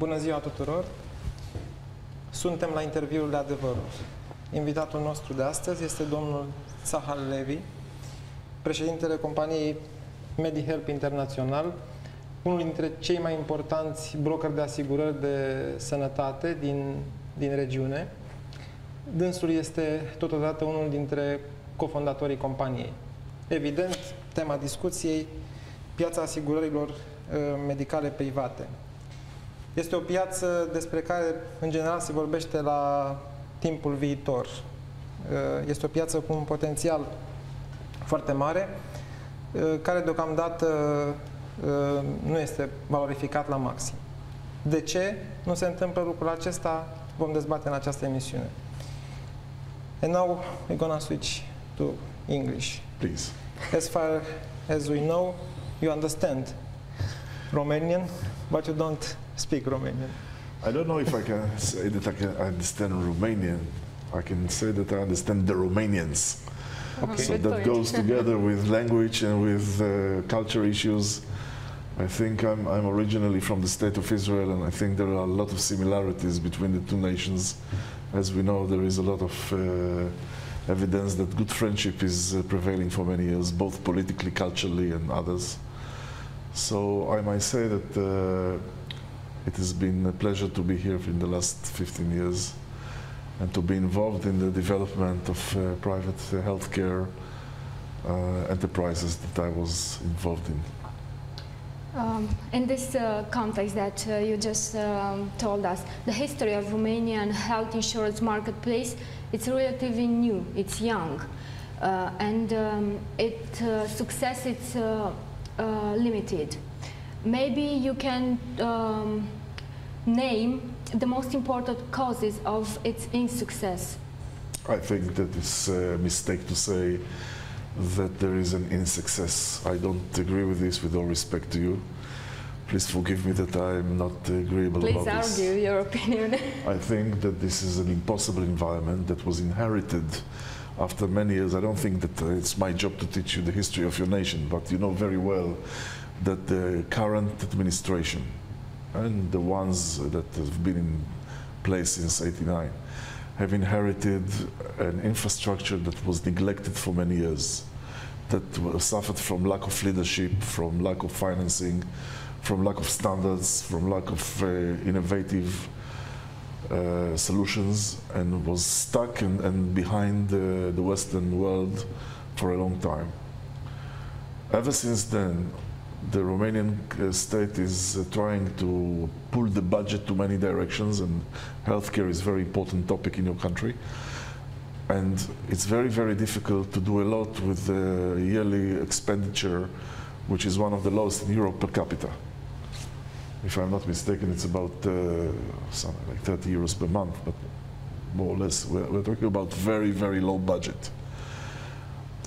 Bună ziua tuturor! Suntem la interviul de Adevarul. Invitatul nostru de astăzi este domnul Zahal Levy, președintele companiei MediHelp Internațional, unul dintre cei mai importanți brokeri de asigurări de sănătate din regiune. Dânsul este totodată unul dintre cofondatorii companiei. Evident, tema discuției, piața asigurărilor medicale private. Este o piață despre care, în general, se vorbește la timpul viitor. Este o piață cu un potențial foarte mare, care deocamdată nu este valorificat la maxim. De ce nu se întâmplă lucrul acesta? Vom dezbate în această emisiune. And now we're gonna switch to English. Please. As far as we know, you understand Romanian, but you don't speak Romanian. I don't know if I can say that I can understand Romanian. I can say that I understand the Romanians. Okay. So that goes together with language and with culture issues. I think I'm originally from the state of Israel, and I think there are a lot of similarities between the two nations. As we know, there is a lot of evidence that good friendship is prevailing for many years, both politically, culturally, and others. So I might say that it has been a pleasure to be here in the last 15 years and to be involved in the development of private healthcare enterprises that I was involved in. In this context that you just told us, the history of Romanian health insurance marketplace, it's relatively new, it's young, and its success is limited. Maybe you can name the most important causes of its insuccess. I think that it's a mistake to say that there is an insuccess. I don't agree with this, with all respect to you. Please forgive me that I'm not agreeable about this. Please argue your opinion. I think that this is an impossible environment that was inherited after many years. I don't think that it's my job to teach you the history of your nation, but you know very well that the current administration and the ones that have been in place since '89 have inherited an infrastructure that was neglected for many years, that suffered from lack of leadership, from lack of financing, from lack of standards, from lack of innovative solutions, and was stuck and behind the Western world for a long time. Ever since then, the Romanian state is trying to pull the budget to many directions, and healthcare is a very important topic in your country. And it's very, very difficult to do a lot with the yearly expenditure, which is one of the lowest in Europe per capita. If I'm not mistaken, it's about something like 30 euros per month, but more or less, we're talking about very, very low budget.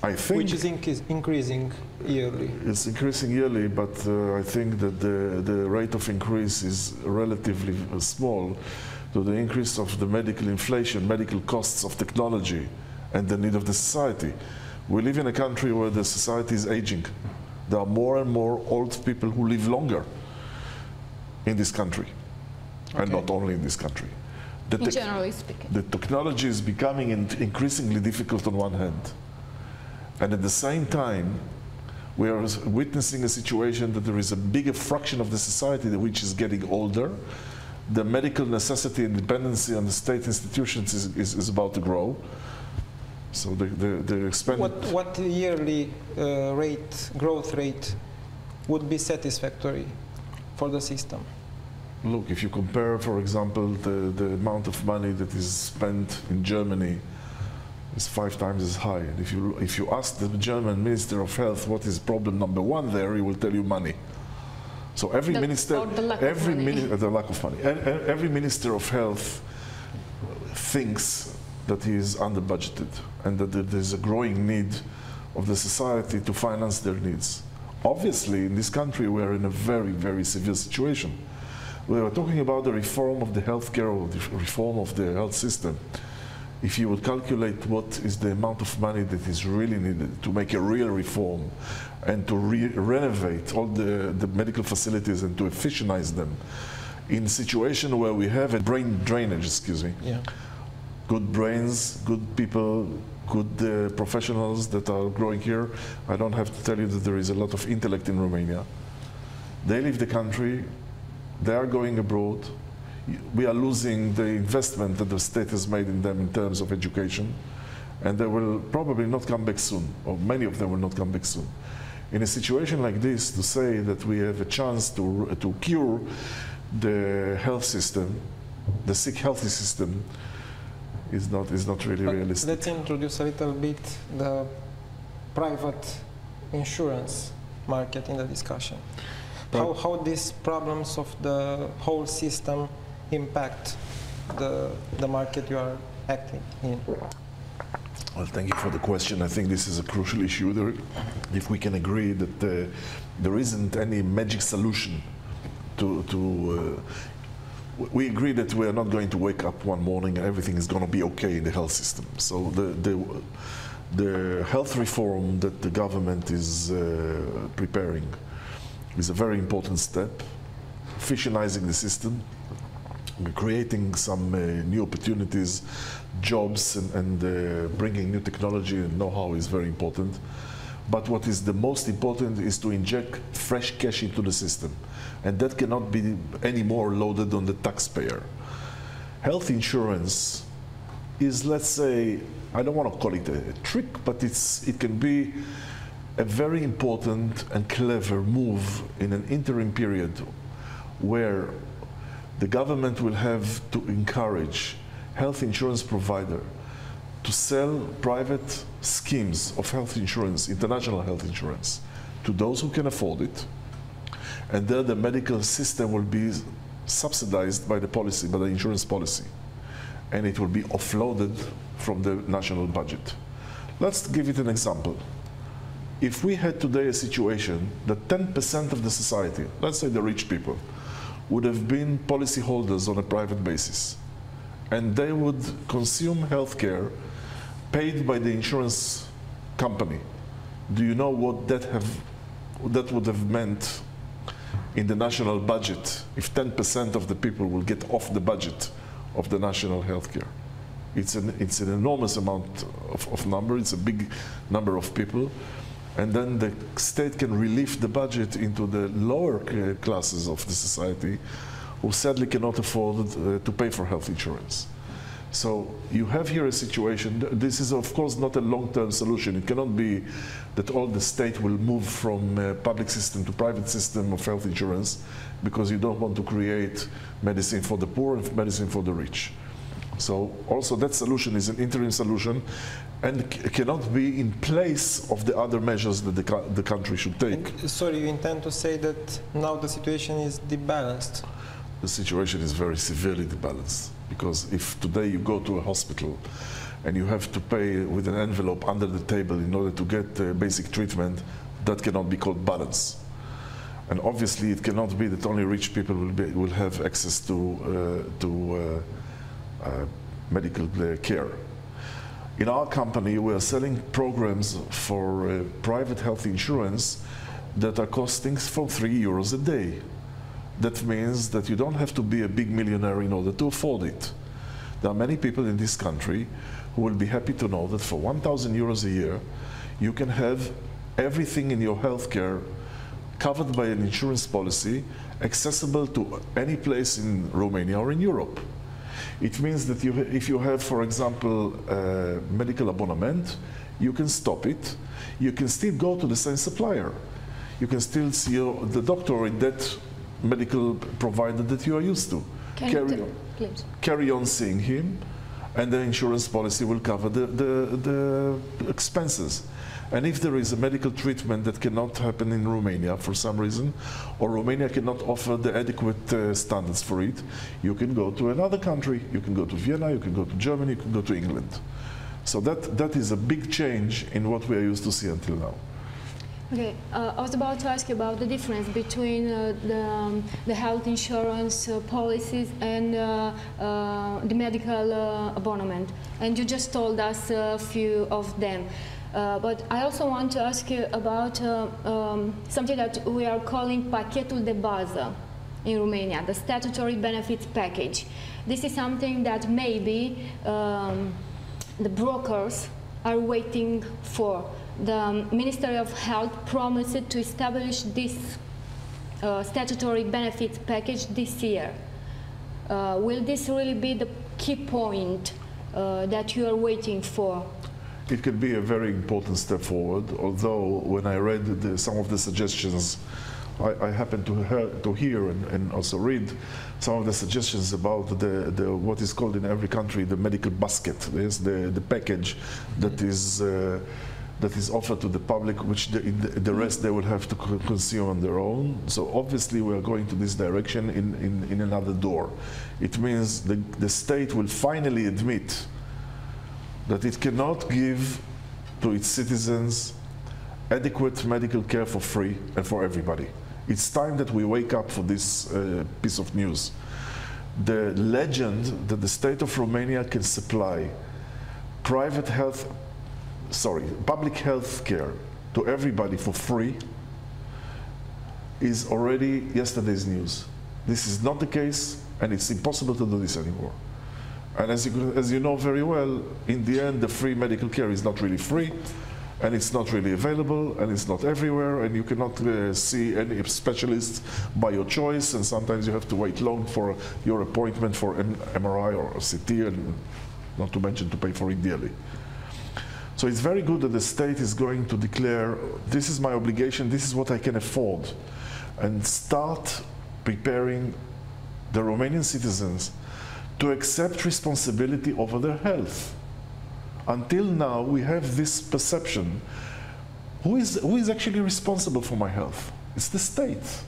I think which is increasing yearly. It's increasing yearly, but I think that the rate of increase is relatively small to the increase of the medical inflation, medical costs of technology, and the need of the society. We live in a country where the society is aging. There are more and more old people who live longer in this country, and not only in this country. Generally speaking. The technology is becoming increasingly difficult on one hand. And at the same time, we are witnessing a situation that there is a bigger fraction of the society which is getting older. The medical necessity and dependency on the state institutions is about to grow. So they're expanding. What yearly growth rate would be satisfactory for the system? Look, if you compare, for example, the amount of money that is spent in Germany, is 5 times as high. And if you ask the German Minister of Health what is problem number 1 there, he will tell you money. So every minister, the lack of money. Every minister of health thinks that he is under budgeted and that there is a growing need of the society to finance their needs. Obviously, in this country, we are in a very, very severe situation. We are talking about the reform of the healthcare or the reform of the health system. If you would calculate what is the amount of money that is really needed to make a real reform and to renovate all the medical facilities and to efficientize them, in a situation where we have a brain drainage, excuse me, Yeah. good brains, good people, good professionals that are growing here. I don't have to tell you that there is a lot of intellect in Romania. They leave the country, they are going abroad. We are losing the investment that the state has made in them in terms of education, and they will probably not come back soon, or many of them will not come back soon. In a situation like this, to say that we have a chance to cure the health system, the sick healthy system, is not really realistic. Let's introduce a little bit the private insurance market in the discussion. How these problems of the whole system impact the market you are acting in? Well, thank you for the question. I think this is a crucial issue. If we can agree that there isn't any magic solution we agree that we are not going to wake up one morning and everything is going to be okay in the health system. So the health reform that the government is preparing is a very important step, efficientizing the system, creating some new opportunities, jobs, and bringing new technology and know-how is very important. But what is the most important is to inject fresh cash into the system. And that cannot be any more loaded on the taxpayer. Health insurance is, let's say, I don't want to call it a trick, but it can be a very important and clever move in an interim period where the government will have to encourage health insurance provider to sell private schemes of health insurance, international health insurance, to those who can afford it. And there the medical system will be subsidized by the policy, by the insurance policy. And it will be offloaded from the national budget. Let's give it an example. If we had today a situation that 10% of the society, let's say the rich people, would have been policy holders on a private basis, and they would consume healthcare paid by the insurance company, do you know what that would have meant in the national budget if 10% of the people will get off the budget of the national healthcare? It's an enormous amount of number. It's a big number of people. And then the state can relieve the budget into the lower classes of the society who sadly cannot afford to pay for health insurance. So you have here a situation. This is of course not a long-term solution. It cannot be that all the state will move from public system to private system of health insurance, because you don't want to create medicine for the poor and medicine for the rich. So also that solution is an interim solution and cannot be in place of the other measures that the country should take. And, sorry, you intend to say that now the situation is debalanced? The situation is very severely debalanced, because if today you go to a hospital and you have to pay with an envelope under the table in order to get basic treatment, that cannot be called balance. And obviously it cannot be that only rich people will have access to medical care. In our company, we are selling programs for private health insurance that are costing from €3 a day. That means that you don't have to be a big millionaire in order to afford it. There are many people in this country who will be happy to know that for €1,000 a year, you can have everything in your healthcare covered by an insurance policy, accessible to any place in Romania or in Europe. It means that if you have, for example, a medical abonnement, you can stop it. You can still go to the same supplier. You can still see the doctor in that medical provider that you are used to. Carry on seeing him, and the insurance policy will cover the expenses. And if there is a medical treatment that cannot happen in Romania for some reason, or Romania cannot offer the adequate standards for it, you can go to another country. You can go to Vienna, you can go to Germany, you can go to England. So that is a big change in what we are used to see until now. Okay, I was about to ask you about the difference between the health insurance policies and the medical abonnement, and you just told us a few of them. But I also want to ask you about something that we are calling pachetul de bază. in Romania, the statutory benefits package. This is something that maybe the brokers are waiting for. The Ministry of Health promised to establish this statutory benefits package this year. Will this really be the key point that you are waiting for? It could be a very important step forward, although when I read some of the suggestions, I happened to hear and also read some of the suggestions about what is called in every country the medical basket. There's the package that is offered to the public, which the rest they will have to consume on their own. So obviously we are going to this direction in another door. It means the state will finally admit that it cannot give to its citizens adequate medical care for free and for everybody. It's time that we wake up for this piece of news. The legend that the state of Romania can supply public health care to everybody for free is already yesterday's news. This is not the case, and it's impossible to do this anymore. And as you know very well, in the end, the free medical care is not really free, and it's not really available, and it's not everywhere, and you cannot see any specialist by your choice, and sometimes you have to wait long for your appointment for an MRI or a CT, and not to mention to pay for it dearly. So it's very good that the state is going to declare, this is my obligation, this is what I can afford, and start preparing the Romanian citizens to accept responsibility over their health. Until now, we have this perception, who is actually responsible for my health? It's the state.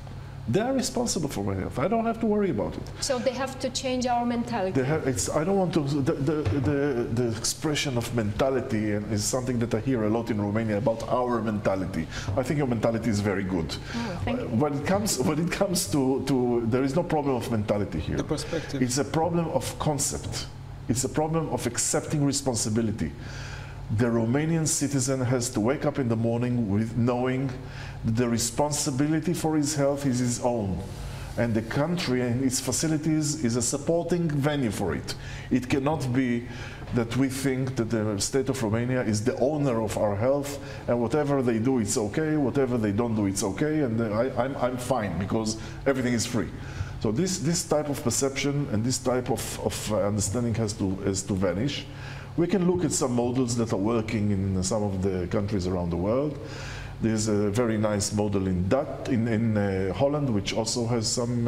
They are responsible for my health. I don't have to worry about it. So they have to change our mentality. I don't want to, the expression of mentality is something that I hear a lot in Romania about our mentality. I think your mentality is very good. Oh, thank you. When it comes to, there is no problem of mentality here. The perspective. It's a problem of concept. It's a problem of accepting responsibility. The Romanian citizen has to wake up in the morning with knowing that the responsibility for his health is his own. And the country and its facilities is a supporting venue for it. It cannot be that we think that the state of Romania is the owner of our health, and whatever they do, it's okay, whatever they don't do, it's okay, and I'm fine because everything is free. So this type of perception and this type of understanding has to vanish. We can look at some models that are working in some of the countries around the world. There's a very nice model in Holland, which also has some,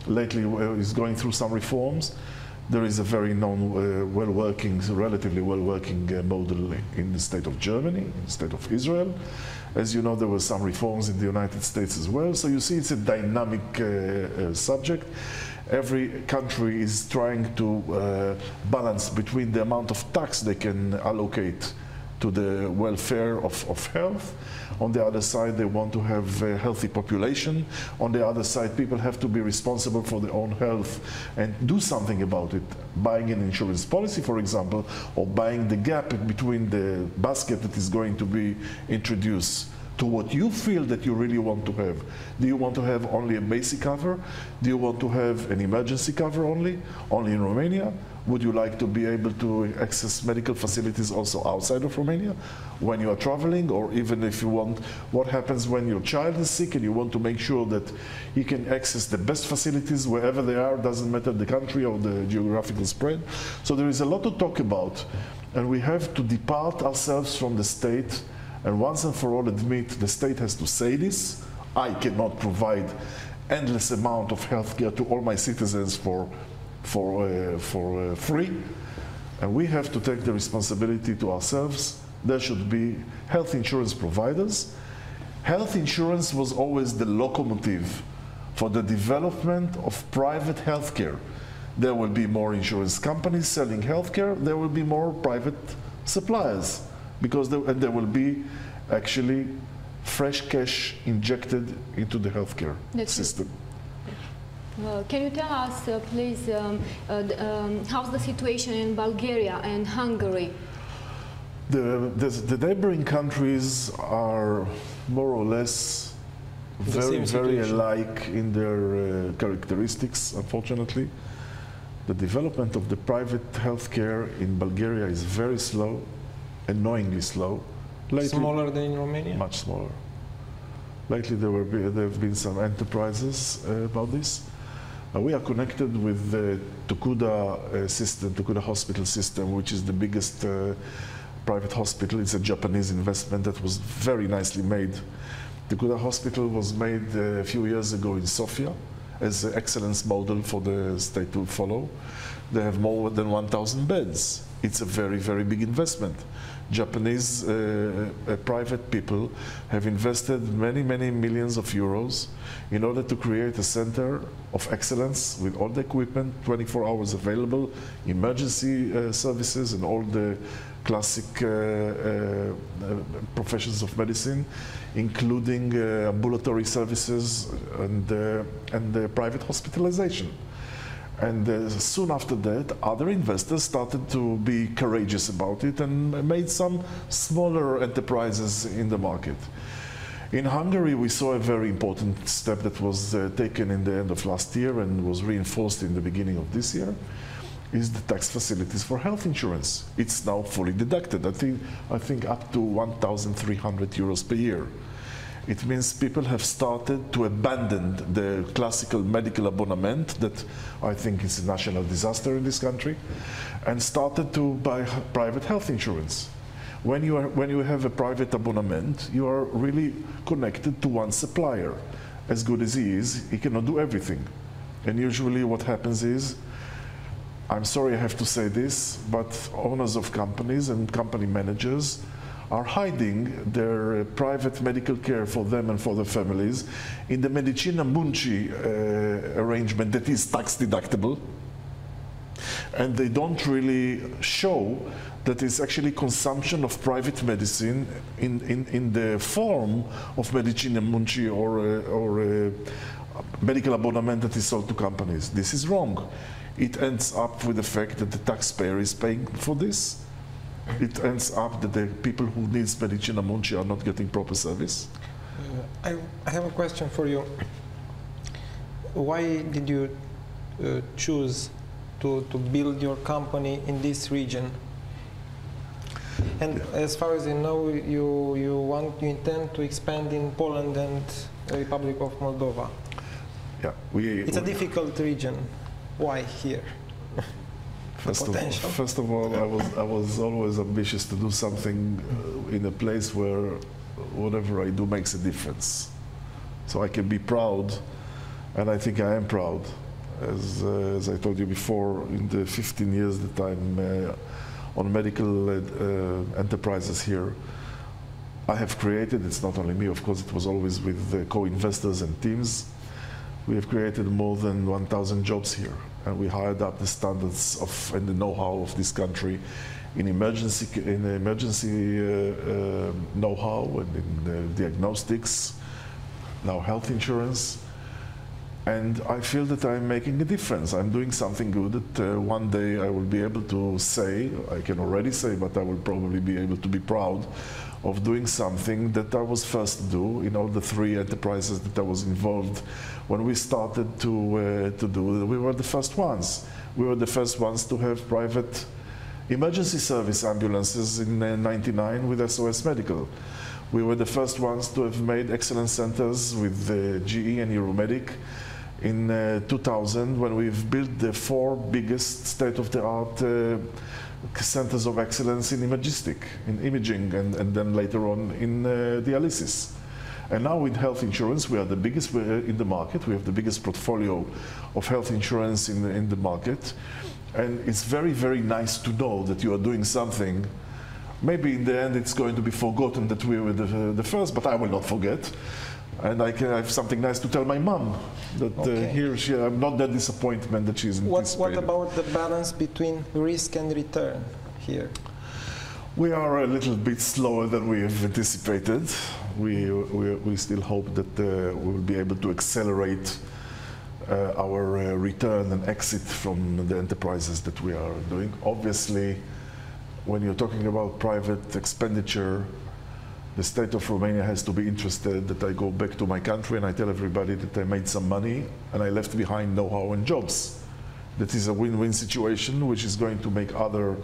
lately is going through some reforms. There is a very relatively well-working model in the state of Germany, in the state of Israel. As you know, there were some reforms in the United States as well. So you see it's a dynamic subject. Every country is trying to balance between the amount of tax they can allocate to the welfare of health. On the other side, they want to have a healthy population. On the other side, people have to be responsible for their own health and do something about it. Buying an insurance policy, for example, or buying the gap between the basket that is going to be introduced to what you feel that you really want to have. Do you want to have only a basic cover? Do you want to have an emergency cover only in Romania? Would you like to be able to access medical facilities also outside of Romania when you are traveling, or even if you want, what happens when your child is sick and you want to make sure that he can access the best facilities wherever they are, doesn't matter the country or the geographical spread. So there is a lot to talk about, and we have to depart ourselves from the state and once and for all admit the state has to say this. I cannot provide endless amount of healthcare to all my citizens for free, and we have to take the responsibility to ourselves. There should be health insurance providers. Health insurance was always the locomotive for the development of private healthcare. There will be more insurance companies selling healthcare. There will be more private suppliers, because there will be actually fresh cash injected into the healthcare system. Can you tell us, please, how's the situation in Bulgaria and Hungary? The neighboring countries are more or less very alike in their characteristics, unfortunately. The development of the private healthcare in Bulgaria is very slow, annoyingly slow. Lately, smaller than in Romania? Much smaller. Lately there have been some enterprises about this. We are connected with the Tokuda system, Tokuda hospital system, which is the biggest private hospital. It's a Japanese investment that was very nicely made. Tokuda hospital was made a few years ago in Sofia as an excellence model for the state to follow. They have more than 1,000 beds. It's a very, very big investment. Japanese private people have invested many, many millions of euros in order to create a center of excellence with all the equipment, 24 hours available, emergency services and all the classic professions of medicine, including ambulatory services and private hospitalization. And soon after that, other investors started to be courageous about it and made some smaller enterprises in the market. In Hungary, we saw a very important step that was taken in the end of last year and was reinforced in the beginning of this year, is the tax facilities for health insurance. It's now fully deducted, I think up to 1,300 euros per year. It means people have started to abandon the classical medical abonnement that I think is a national disaster in this country and started to buy private health insurance. When you have a private abonnement, you are really connected to one supplier. As good as he is, he cannot do everything. And usually what happens is, I'm sorry I have to say this, but owners of companies and company managers are hiding their private medical care for them and for their families in the Medicina Munci arrangement that is tax deductible. And they don't really show that it's actually consumption of private medicine in the form of Medicina Munci or medical abonnement that is sold to companies. This is wrong. It ends up with the fact that the taxpayer is paying for this. It ends up that the people who need Medicina Munci are not getting proper service. I have a question for you. Why did you choose to build your company in this region? And as far as I know, you intend to expand in Poland and the Republic of Moldova. Yeah, it's a difficult region. Why here? First of all, I was always ambitious to do something in a place where whatever I do makes a difference. So I can be proud, and I think I am proud. As I told you before, in the 15 years that I'm on medical enterprises here, I have created, it's not only me, of course, it was always with co-investors and teams. We have created more than 1,000 jobs here, and we hired up the standards and the know-how of this country in emergency know-how and in diagnostics, now health insurance. And I feel that I'm making a difference. I'm doing something good that one day I will be able to say, I can already say, but I will probably be able to be proud of doing something that I was first to do in all the 3 enterprises that I was involved. When we started to do, we were the first ones. We were the first ones to have private emergency service ambulances in '99 with SOS Medical. We were the first ones to have made excellence centers with GE and Euromedic. In 2000, when we've built the 4 biggest state-of-the-art centers of excellence in imaging, and then later on in dialysis. And now with health insurance, we are the biggest in the market. We have the biggest portfolio of health insurance in the market. And it's very, very nice to know that you are doing something. Maybe in the end it's going to be forgotten that we were the first, but I will not forget. And I have something nice to tell my mom, that I'm not that disappointment that she's anticipated. What about the balance between risk and return here? We are a little bit slower than we have anticipated. We still hope that we will be able to accelerate our return and exit from the enterprises that we are doing. Obviously, when you're talking about private expenditure, The state of Romania has to be interested that I go back to my country and I tell everybody that I made some money and I left behind know-how and jobs. That is a win-win situation, which is going to make other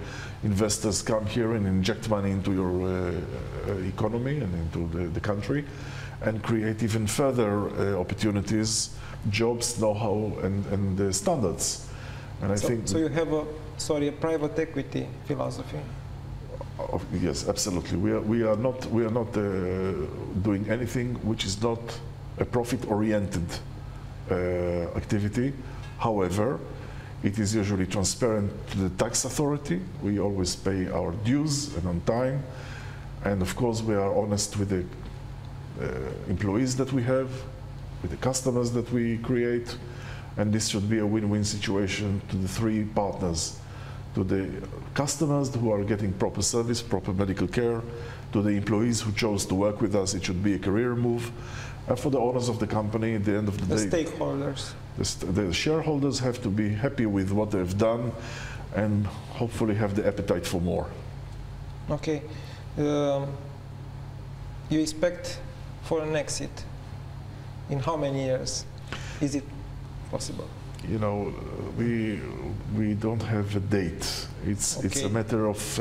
investors come here and inject money into your economy and into the country, and create even further opportunities, jobs, know-how, and standards. And I think so. You have a private equity philosophy. Yes, absolutely. We are not doing anything which is not a profit-oriented activity. However, it is usually transparent to the tax authority. We always pay our dues and on time. And of course, we are honest with the employees that we have, with the customers that we create. And this should be a win-win situation to the three partners. To the customers who are getting proper service, proper medical care, to the employees who chose to work with us, it should be a career move. And for the owners of the company, at the end of the day, the stakeholders. The shareholders have to be happy with what they've done and hopefully have the appetite for more. Okay. You expect for an exit in how many years? Is it possible? You know, we don't have a date. It's a matter of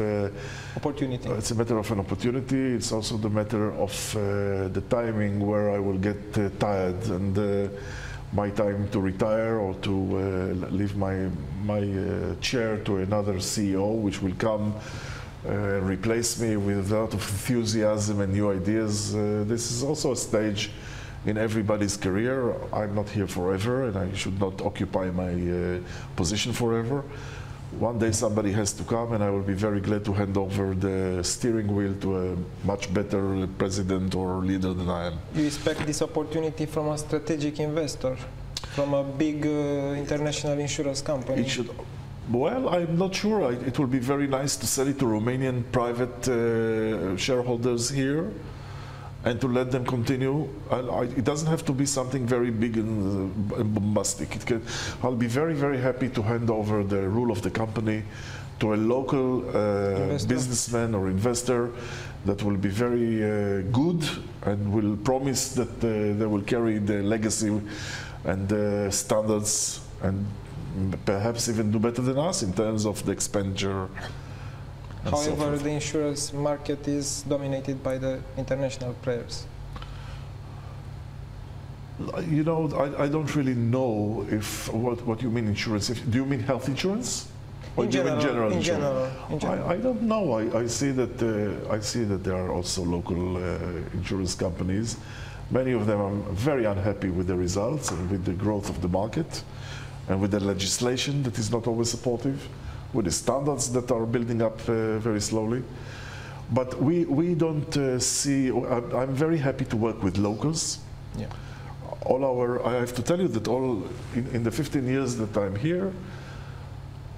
opportunity. It's a matter of an opportunity. It's also the matter of the timing where I will get tired and my time to retire or to leave my chair to another CEO, which will come replace me with a lot of enthusiasm and new ideas. This is also a stage in everybody's career. I'm not here forever and I should not occupy my position forever. One day somebody has to come and I will be very glad to hand over the steering wheel to a much better president or leader than I am. You expect this opportunity from a strategic investor, from a big international insurance company? It should, well, I'm not sure. It will be very nice to sell it to Romanian private shareholders here and to let them continue. It doesn't have to be something very big and bombastic. I'll be very, very happy to hand over the rule of the company to a local businessman or investor that will be very good and will promise that they will carry the legacy and the standards and perhaps even do better than us in terms of the expenditure. However, the insurance market is dominated by the international players. You know, I don't really know if what you mean insurance. Do you mean health insurance? Or in do you mean general in insurance? general. I don't know. I see that there are also local insurance companies. Many of them are very unhappy with the results and with the growth of the market and with the legislation that is not always supportive, with the standards that are building up very slowly. But we don't see, I'm very happy to work with locals. Yeah. I have to tell you that in the 15 years that I'm here,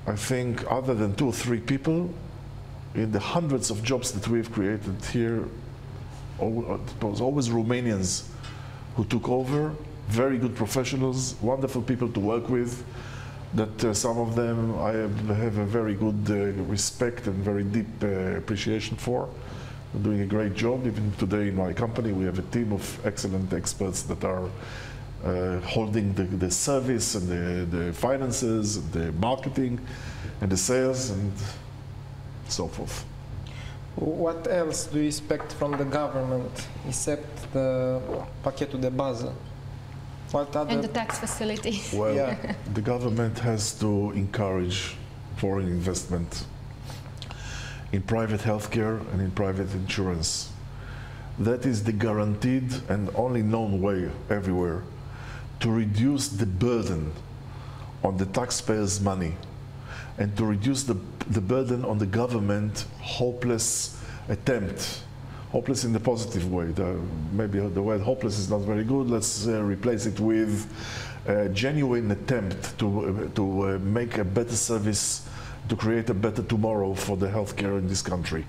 I think other than 2 or 3 people, in the hundreds of jobs that we've created here, it was always Romanians who took over, very good professionals, wonderful people to work with, that some of them I have a very good respect and very deep appreciation for. They're doing a great job. Even today in my company we have a team of excellent experts that are holding the service and the finances, the marketing and the sales and so forth. What else do you expect from the government except the pachetul de bază? What other? And the tax facilities. Well, Yeah. the government has to encourage foreign investment in private healthcare and in private insurance. That is the guaranteed and only known way everywhere to reduce the burden on the taxpayers' money and to reduce the burden on the government hopeless attempt. Hopeless in the positive way. Maybe the word hopeless is not very good. Let's replace it with a genuine attempt to make a better service, to create a better tomorrow for the healthcare in this country.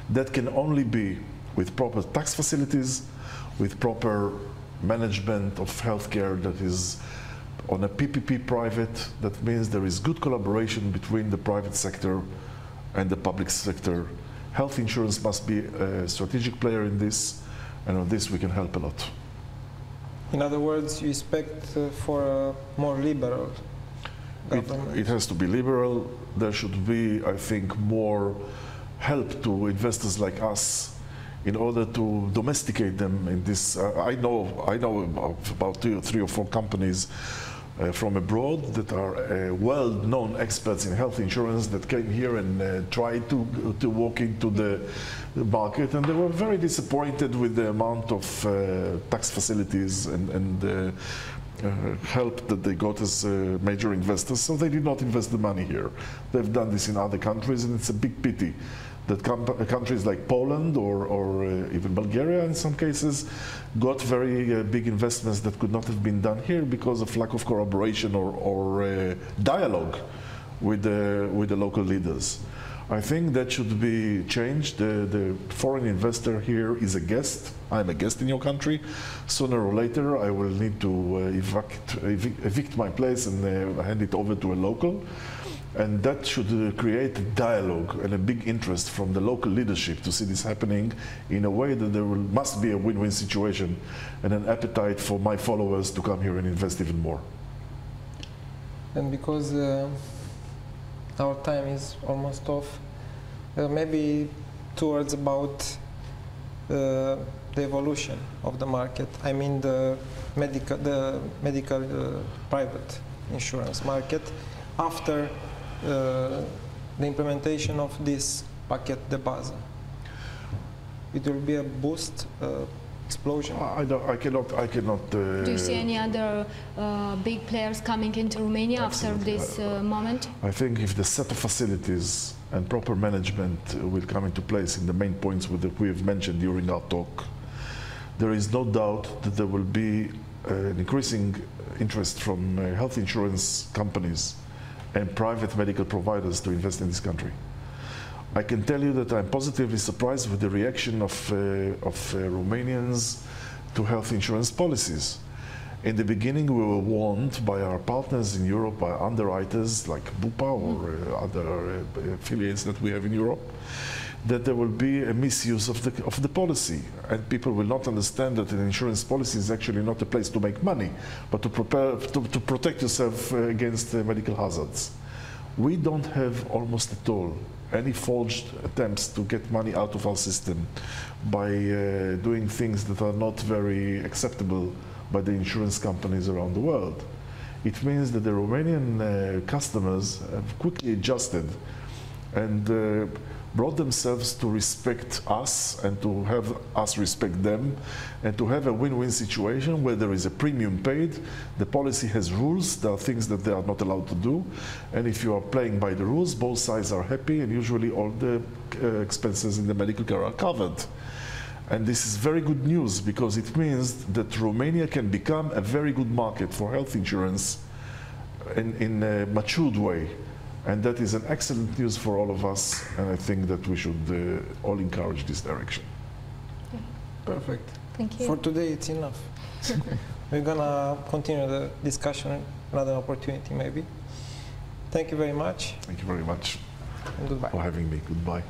That can only be with proper tax facilities, with proper management of healthcare that is on a PPP private. That means there is good collaboration between the private sector and the public sector Health insurance must be a strategic player in this, and on this we can help a lot. In other words, you expect for a more liberal government? It has to be liberal. There should be, I think, more help to investors like us in order to domesticate them in this. I know about 2 or 3 or 4 companies from abroad that are well-known experts in health insurance that came here and tried to walk into the market, and they were very disappointed with the amount of tax facilities and help that they got as major investors, so they did not invest the money here. They've done this in other countries, and it's a big pity that countries like Poland or even Bulgaria in some cases got very big investments that could not have been done here because of lack of collaboration or dialogue with the local leaders. I think that should be changed. The foreign investor here is a guest. I'm a guest in your country. Sooner or later I will need to evict my place and hand it over to a local. And that should create a dialogue and a big interest from the local leadership to see this happening in a way that there must be a win-win situation and an appetite for my followers to come here and invest even more. And because our time is almost off, maybe 2 words about the evolution of the market. I mean the medical private insurance market after the implementation of this paquet de bază. It will be a boost, explosion. I cannot. Do you see any other big players coming into Romania after this moment? I think if the set of facilities and proper management will come into place in the main points that we have mentioned during our talk, there is no doubt that there will be an increasing interest from health insurance companies and private medical providers to invest in this country. I can tell you that I'm positively surprised with the reaction of Romanians to health insurance policies. In the beginning, we were warned by our partners in Europe, by underwriters like Bupa or other affiliates that we have in Europe, that there will be a misuse of the policy, and people will not understand that an insurance policy is actually not a place to make money, but to protect yourself against medical hazards. We don't have almost at all any forged attempts to get money out of our system by doing things that are not very acceptable by the insurance companies around the world. It means that the Romanian customers have quickly adjusted and brought themselves to respect us and to have us respect them and to have a win-win situation where there is a premium paid, the policy has rules, there are things that they are not allowed to do, and if you are playing by the rules, both sides are happy and usually all the expenses in the medical care are covered. And this is very good news because it means that Romania can become a very good market for health insurance in a matured way. And that is an excellent news for all of us, and I think that we should all encourage this direction. Perfect. Thank you. For today, it's enough. We're going to continue the discussion, another opportunity maybe. Thank you very much. Thank you very much and goodbye. for having me. Goodbye.